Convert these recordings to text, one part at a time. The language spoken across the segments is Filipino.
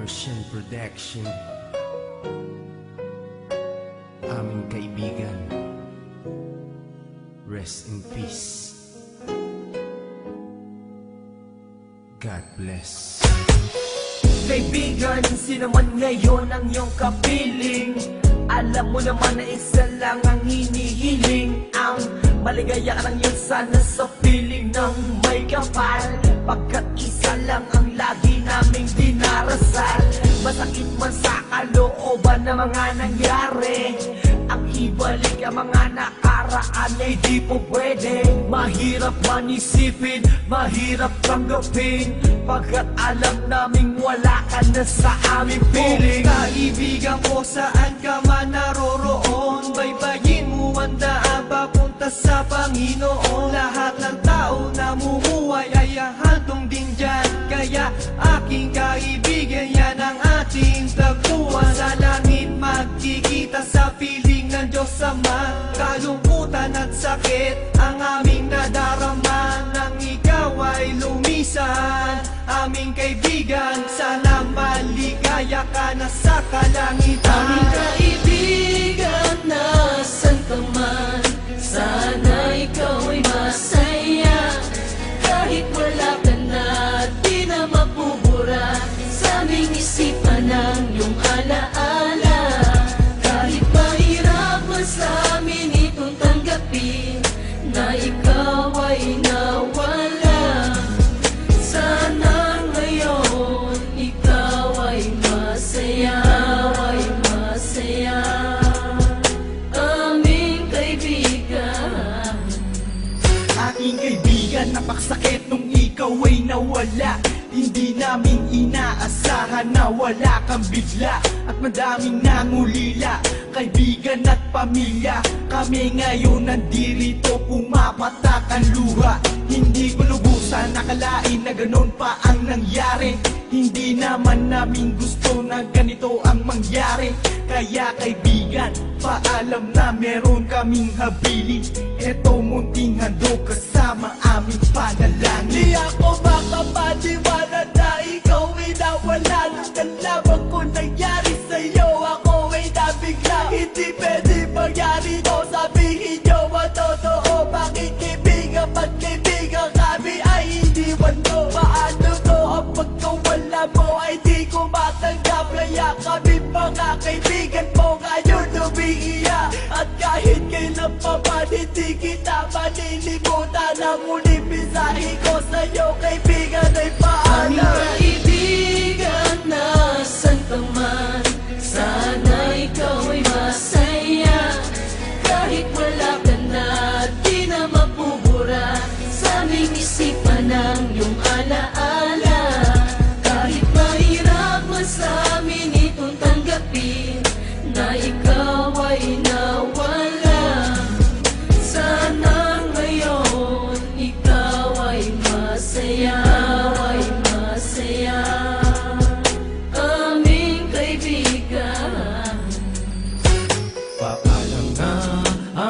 Mercian Production. Aming kaibigan, rest in peace. God bless. Kaibigan, sino man ngayon ang iyong kapiling, alam mo naman na isa lang ang hinihiling. Ang maligaya ka lang yun sana sa piling ng may kapal, pagkat isa lang ang lagi naming dinarasal. Masakit man sa kalooban na mga nangyari, ang ibalik ang mga nakaraan ay di po pwede. Mahirap man isipin, mahirap tanggapin, pagkat alam naming wala ka na sa aming piling. Kaibigan ko, saan ka man naroroon, baybayin mo ang daan papunta sa Panginoon. Lahat ng tao na mumuhay ay hahantong din dyan, kaya aking kaibigan, yan ang ating tagpuan. Sa langit magkikita sa piling ng Diyos Ama, kalungkutan at sakit ang aming nadarama nang ikaw ay lumisan. Aming kaibigan, sana maligaya ka na sa kalangitan. Aming kaibigan, nasan ka man, sana ikaw ay masaya. Kahit wala ka na, di na mapubura sa aming isipan ng iyong alaala. Kahit mahirap man sa amin itong tanggapin na ikaw ay nawala, sana ngayon ikaw ay masaya, aming kaibigan. Aking kaibigan, napakasakit nung ikaw ay nawala. Hindi namin inaasahan na wala kang bigla, at madaming nangulila, kaibigan at pamilya. Kami ngayon nandirito, pumapatak ang luha. Hindi ko lubusan nakalain na ganon pa ang nangyari. Hindi naman namin gusto na ganito ang mangyari. Kaya kaibigan, paalam na meron kaming habilin. Eto munting handog kasama aming panalangin. Di ako makapaniwala na ikaw ay nawala. Nung nalaman ko nangyari sa'yo, ako ay nabigla. Hindi pwede mangyari to, sabihin nyo ang totoo. Bakit kaibigan, ba't kaibigan kami ay iniwan mo? Paano to ang pagkawala mo ay di ko matanggap? Kaya kami mga kaibigan mo ngayon umiiyak, at kahit kailan pa man hindi kita malilimutan. Ang muling mensahe ko sa'yo kaibigan ay Aming paalam. kaibigan, nasan ka man, sana ikaw ay masaya. Kahit wala ka na, di na mapubura sa aming isipan ng iyong alaala. Kahit mahirap man sa amin itong tanggapin na ikaw ay nawala, sana ngayon ikaw ay masaya, aming kaibigan. Paalam na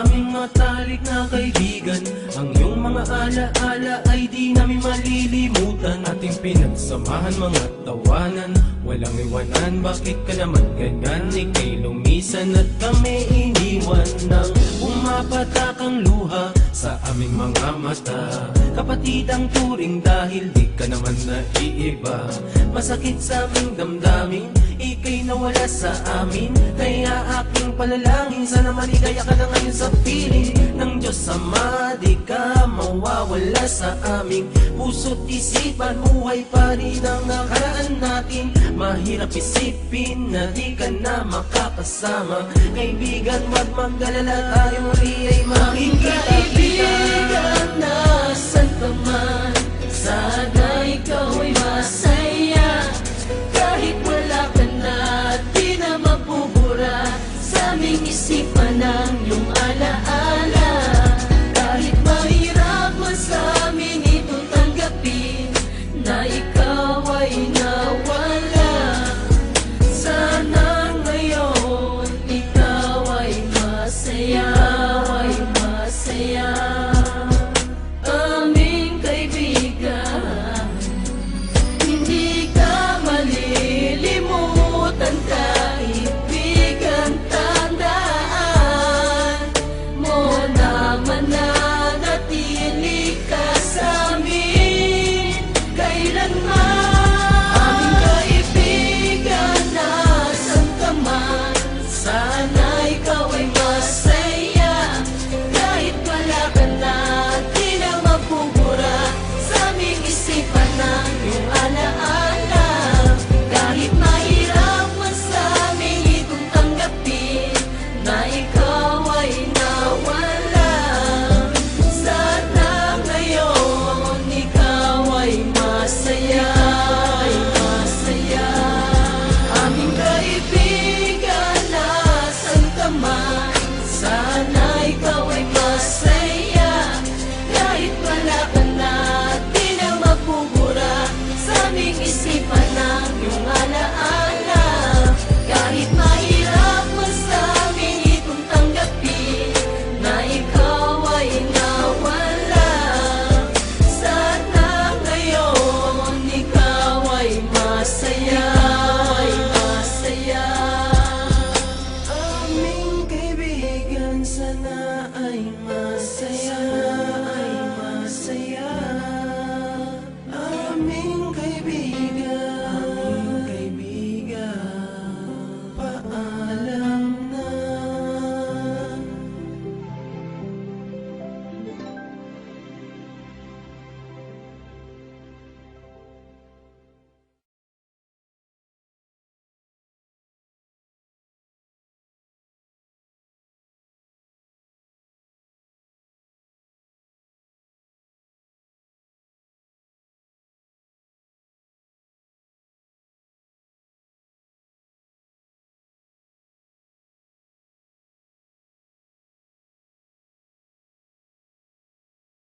aming matalik na kaibigan, ang iyong mga alaala ay di namin malilimutan. Ating pinagsamahan mga tawanan, walang iwanan. Bakit ka naman ganyan? Ika'y lumisan at kami iniwan nang umapatak ang luha sa aming mga mata. Kapatid ang turing dahil di ka naman naiiba. Masakit sa aming damdamin, ika'y nawala sa amin. Kaya aking panalangin, sana maligaya ka na ngayon sa piling ng Diyos Ama. Di ka mawawala sa aming puso't isipan. Buhay pa rin ang nakaraan natin. Mahirap isipin na di ka na makakasama. Kaibigan, wag mag-alala, tayo muli ay Aming makikita. kaibigan, nasan ka man, sana ikaw ay masaya. Kahit wala ka na, di na mapubura sa aming isipan ng iyong alaala. Kahit mahirap man sa amin itong tanggapin na ikaw ay nawala,